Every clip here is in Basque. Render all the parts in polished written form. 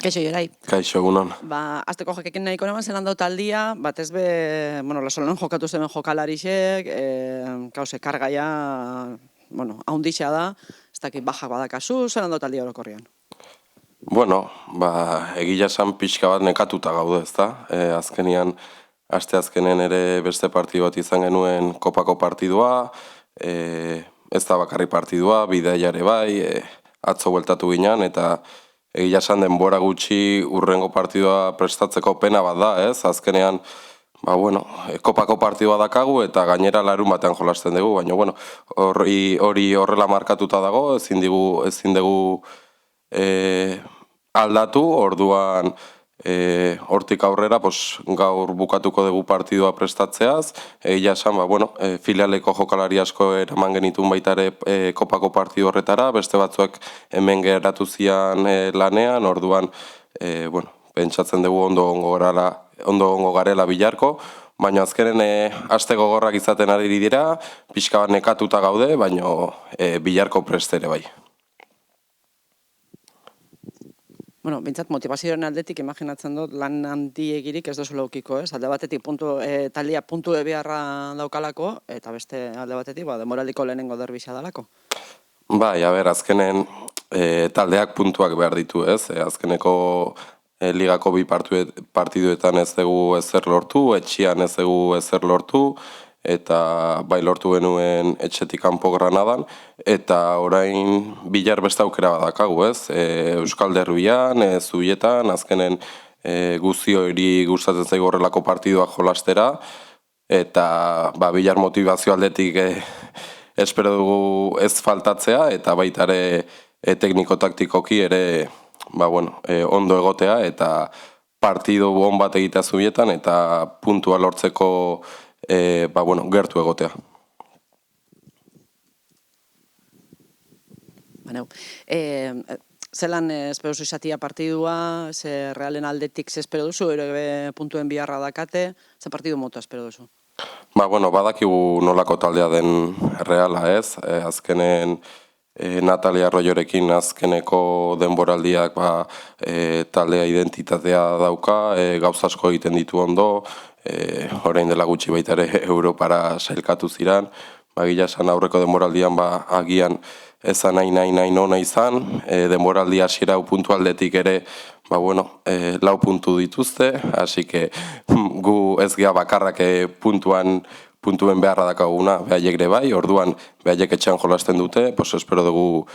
Kaixo, Jorai. Kaixo, egunon. Azteko jokekin nahiko neman zelan dau taldia, batez be, lasolan jokatu zen jokalarixek, kause, kargaia, haundixea da, ez dakit bajak badakazu, zelan dau taldia orokorrian. Bueno, egia esan pixka bat nekatuta gaude, ezta? Azkenian, azkenen ere beste partidu bat izan genuen kopako partidua, ez da bakarri partidua, bidaiare bai, atzo bueltatu ginen, eta egia esan denbora gutxi urrengo partidua prestatzeko pena bat da, ez? Azkenean, kopako partidua dakagu eta gainera larun batean jolasten dugu, baina hori horrela markatuta dago, ezin dugu aldatu, orduan hortik aurrera gaur bukatuko dugu partidua prestatzeaz, egia esan, filialeko jokalari asko eraman genitun baita ere kopako partidu horretara, beste batzuek hemen geratu zian lanean, orduan pentsatzen dugu ondo ongo garela bilarko, baina azkenen aste gogorrak izaten ari dira, pixka bat nekatuta gaude, baina bilarko prest ere bai. Bintzat, motivazioaren aldetik imaginatzen dut lan handiegirik ez dozula ukiko, ez? Alde batetik taldia puntu beharra daukalako, eta beste alde batetik demoraliko lehenengo derbisa dalako. Azkenen taldeak puntuak behar ditu, ez? Azkeneko ligako bi partiduetan ez dugu ezer lortu, etxian ez dugu ezer lortu, eta bai lortu genuen etxetik kanpo Granadan, eta orain bilar beste aukera badakagu, ez? Euskal Derbian, Zubietan, azkenen guzti hori gustatzen zaigu horrelako partiduak jolastera, eta bilar motivazio aldetik espero dugu ez faltatzea, eta baita ere tekniko-taktikoki ere ondo egotea, eta partidu on bat egitea Zubietan, eta puntua lortzeko gertu egotea. Zelan espero zu izatea partidua, ze realen aldetik ze espero duzu, ere puntuen biharra dakate, ze partidu mota espero duzu? Badakigu nolako taldea den reala, ez? Azkenen Natalia Arroyorekin azkeneko denboraldiak taldea identitatea dauka, gauza asko egiten ditu ondo, orain dela gutxi baita ere Europara sailkatu ziran, gila esan aurreko denboraldian agian ezan nahi nona izan, denboraldi hasiera puntu aldetik ere lau puntu dituzte, hasi que gu ez gea bakarrak puntuen beharra dakaguna, behaiek ere bai, orduan behaiek etxean jolasten dute, espero dugu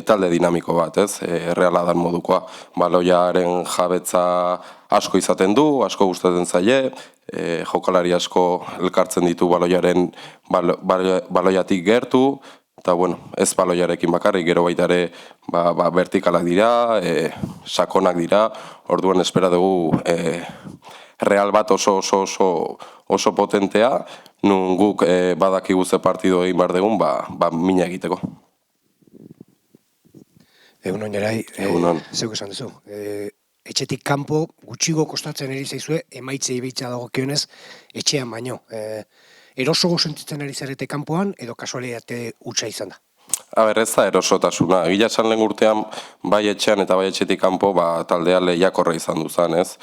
talde dinamiko bat, ez? Erreala dan modukoa, baloiaren jabetza asko izaten du, asko gustatzen zaie, jokalari asko elkartzen ditu baloiatik gertu, eta ez baloiarekin bakarrik, gero baita ere vertikalak dira, sakonak dira, orduan espera dugu real bat oso potentea, nun guk badakigu ze partidu egin behar dugun, mina egiteko. Egunon, Jorai, zeuk esan duzu. Etxetik kanpo gutxigo kostatzen ari zaizue, emaitzei behitza dagokionez etxean baino. Eroso sentitzen ari zarete kanpoan, edo kasualitate hutsa izan da? Ez da erosotasuna. Egia esan lehen urtean, bai etxean eta bai etxetik kanpo, taldea lehiakorra izan duzan, ez?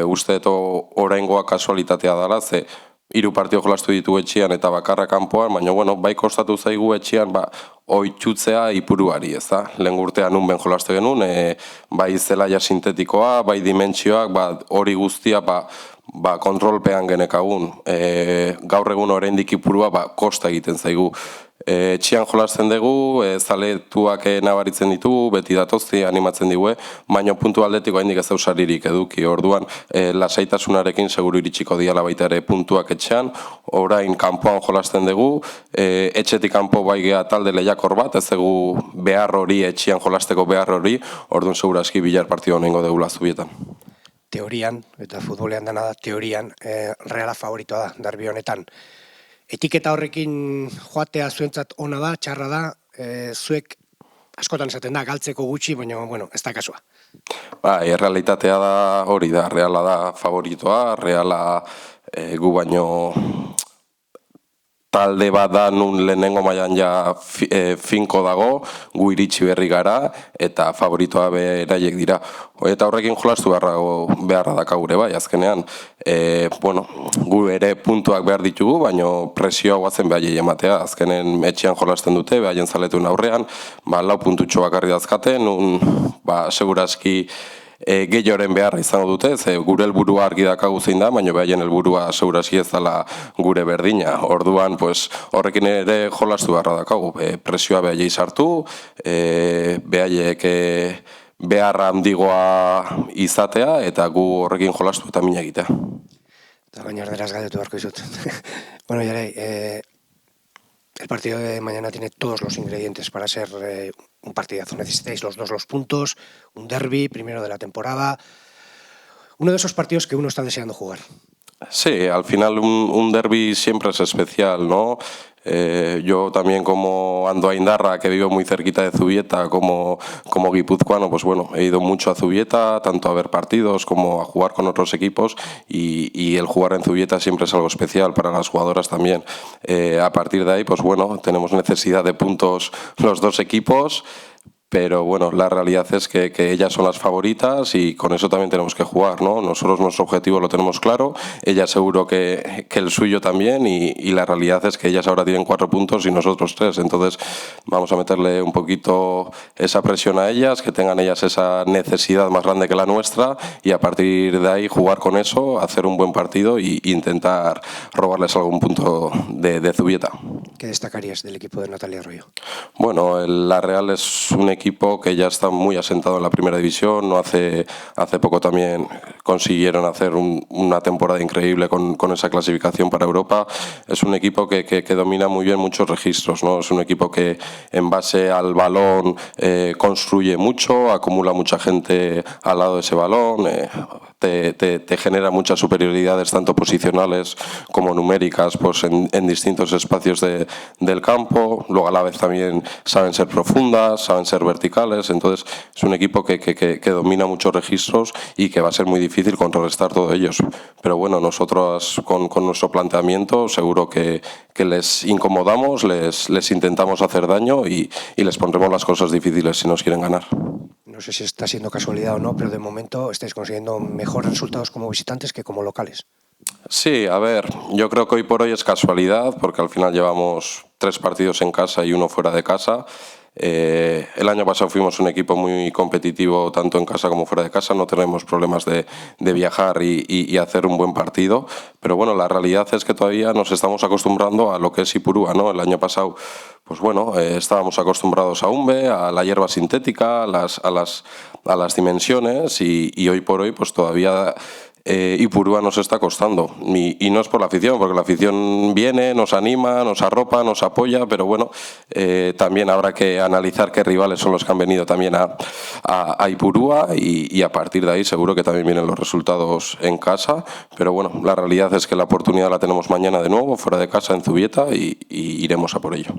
Uste eto oraingoa kasualitatea dela, ze 3 partio jolastu ditu etxean eta bakarra kanpoan, baina bai kostatu zaigu etxean oitxutzea ipuruari, ez da? Lehen urtean unben jolastu genuen, bai zelaia sintetikoa, bai dimentsioak, hori guztia kontrolpean genekagun. Gaur egun oraindik ipurua kosta egiten zaigu. Etxean jolasten dugu, zaletuak nabaritzen ditugu, beti datozti animatzen digu, baina puntu aldetiko haindik ez eusaririk eduki. Orduan, lasaitasunarekin seguru iritsiko diala baita ere puntuak etxean, orain kanpoan jolasten dugu, etxetik kanpo bai gea talde lehiakor bat, ez dugu behar hori, etxean jolasteko behar hori, orduan segura eski bilar partidu honengo degula Zubietan. Teorian, eta futbolean dena da, teorian, reala favoritoa da, derbi honetan. Etiketa horrekin joatea zuentzat ona da, txarra da, zuek askotan esaten da, galtzeko gutxi, baina, ez da kasua. Errealitatea da hori da, reala da favoritoa, reala gu baino talde bat da nun lehenengo mailan ja finko dago, gu iritsi berri gara eta favoritoa beraiek dira. Eta horrekin jolastu beharra daka gure bai, azkenean. Gu ere puntuak behar ditugu, baina presioa guazen behaiei ematea. Azkenen etxean jolasten dute, behaien zaletun aurrean, 4 puntutxo bakarri dazkaten, segurazki gehioren beharra izango dute, ze gure helburua argi dakagu zein da, baina behaien helburua segurazki ez dela gure berdina. Orduan, horrekin ere jolastu beharra dakagu. Presioa behaiei sartu, behaiek beharra handigoa izatea, eta gu horrekin jolastu eta mina egitea. Eta baina erderaz galdetu beharko izut. Bueno, Jarei, el partido de mañana tiene todos los ingredientes para ser un partidazo. Necesitáis los dos los puntos, un derbi, primero de la temporada. Uno de esos partidos que uno está deseando jugar. Sí, al final un derbi siempre es especial, ¿no? Yo también como ando a Indarra, que vivo muy cerquita de Zubieta, como guipuzcoano, pues bueno, he ido mucho a Zubieta, tanto a ver partidos como a jugar con otros equipos y el jugar en Zubieta siempre es algo especial para las jugadoras también. A partir de ahí, pues bueno, tenemos necesidad de puntos los dos equipos. Pero bueno, la realidad es que ellas son las favoritas y con eso también tenemos que jugar, ¿no? Nosotros nuestro objetivo lo tenemos claro, ellas seguro que el suyo también y la realidad es que ellas ahora tienen 4 puntos y nosotros 3. Entonces vamos a meterle un poquito esa presión a ellas, que tengan ellas esa necesidad más grande que la nuestra y a partir de ahí jugar con eso, hacer un buen partido e intentar robarles algún punto de Zubieta. ¿Qué destacarías del equipo de Natalia Arroyo? Bueno, la Real es un equipo que ya está muy asentado en la primera división. No hace poco también consiguieron hacer una temporada increíble con esa clasificación para Europa. Es un equipo que domina muy bien muchos registros, ¿no? Es un equipo que en base al balón construye mucho, acumula mucha gente al lado de ese balón, te genera muchas superioridades tanto posicionales como numéricas pues en distintos espacios del campo. Luego a la vez también saben ser profundas, saben ser verticales. Entonces es un equipo que domina muchos registros y que va a ser muy difícil contrarrestar todos ellos. Pero bueno, nosotros con nuestro planteamiento seguro que les incomodamos, les intentamos hacer daño y les pondremos las cosas difíciles si nos quieren ganar. No sé si está siendo casualidad o no, pero de momento estáis consiguiendo mejores resultados como visitantes que como locales. Sí, a ver, yo creo que hoy por hoy es casualidad porque al final llevamos 3 partidos en casa y 1 fuera de casa. El año pasado fuimos un equipo muy competitivo tanto en casa como fuera de casa, no tenemos problemas de viajar y hacer un buen partido, pero bueno, la realidad es que todavía nos estamos acostumbrando a lo que es Ipurúa, ¿no? El año pasado, pues bueno, estábamos acostumbrados a Umbe, a la hierba sintética, a las dimensiones y hoy por hoy pues todavía Ipurúa nos está costando y no es por la afición, porque la afición viene, nos anima, nos arropa, nos apoya, pero bueno, también habrá que analizar qué rivales son los que han venido también a Ipurúa y a partir de ahí seguro que también vienen los resultados en casa, pero bueno, la realidad es que la oportunidad la tenemos mañana de nuevo, fuera de casa en Zubieta y iremos a por ello.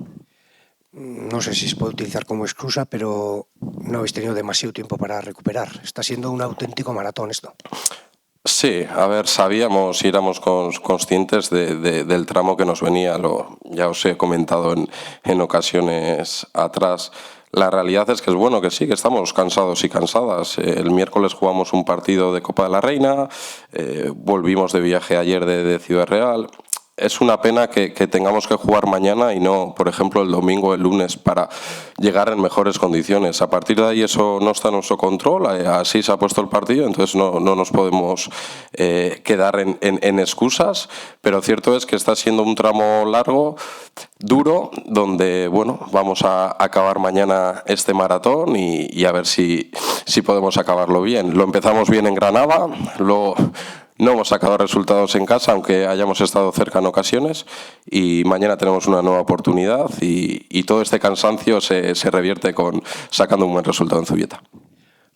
No sé si se puede utilizar como excusa, pero no habéis tenido demasiado tiempo para recuperar. Está siendo un auténtico maratón esto. Sí, a ver, sabíamos y éramos conscientes del tramo que nos venía, ya os he comentado en ocasiones atrás. La realidad es que es bueno que sí, que estamos cansados y cansadas. El miércoles jugamos un partido de Copa de la Reina, volvimos de viaje ayer de Ciudad Real. Es una pena que tengamos que jugar mañana y no, por ejemplo, el domingo o el lunes para llegar en mejores condiciones. A partir de ahí eso no está en nuestro control, así se ha puesto el partido, entonces no nos podemos quedar en excusas, pero cierto es que está siendo un tramo largo, duro, donde bueno, vamos a acabar mañana este maratón y a ver si podemos acabarlo bien. Lo empezamos bien en Granada, no hemos sacado resultados en casa, aunque hayamos estado cerca en ocasiones, y mañana tenemos una nueva oportunidad y todo este cansancio se revierte sacando un buen resultado en Zubieta.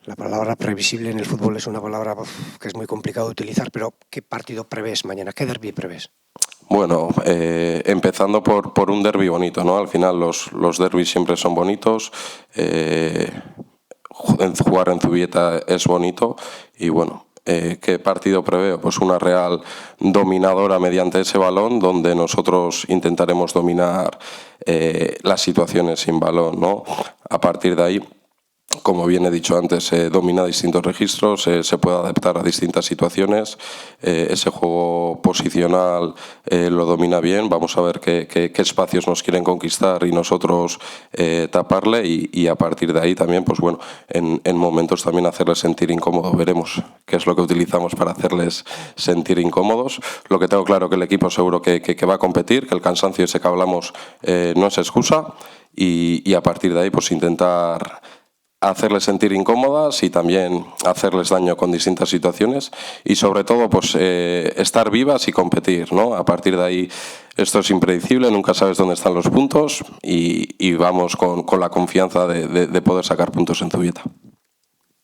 La palabra previsible en el fútbol es una palabra que es muy complicado de utilizar, pero ¿qué partido prevés mañana? ¿Qué derbi prevés? Bueno, empezando por un derbi bonito, ¿no? Al final los derbis siempre son bonitos. Jugar en Zubieta es bonito y bueno, ¿Qué partido preveo? Pues una Real dominadora mediante ese balón, donde nosotros intentaremos dominar las situaciones sin balón, ¿no? A partir de ahí, como bien he dicho antes, domina distintos registros, se puede adaptar a distintas situaciones, ese juego posicional lo domina bien, vamos a ver qué espacios nos quieren conquistar y nosotros taparle, y a partir de ahí también, pues bueno, en momentos también hacerles sentir incómodo, veremos qué es lo que utilizamos para hacerles sentir incómodos. Lo que tengo claro que el equipo seguro que va a competir, que el cansancio ese que hablamos no es excusa, y a partir de ahí pues intentar hacerles sentir incómodas y también hacerles daño con distintas situaciones, y sobre todo pues estar vivas y competir, ¿no? A partir de ahí esto es impredecible, nunca sabes dónde están los puntos, y vamos con la confianza de poder sacar puntos en Zubieta.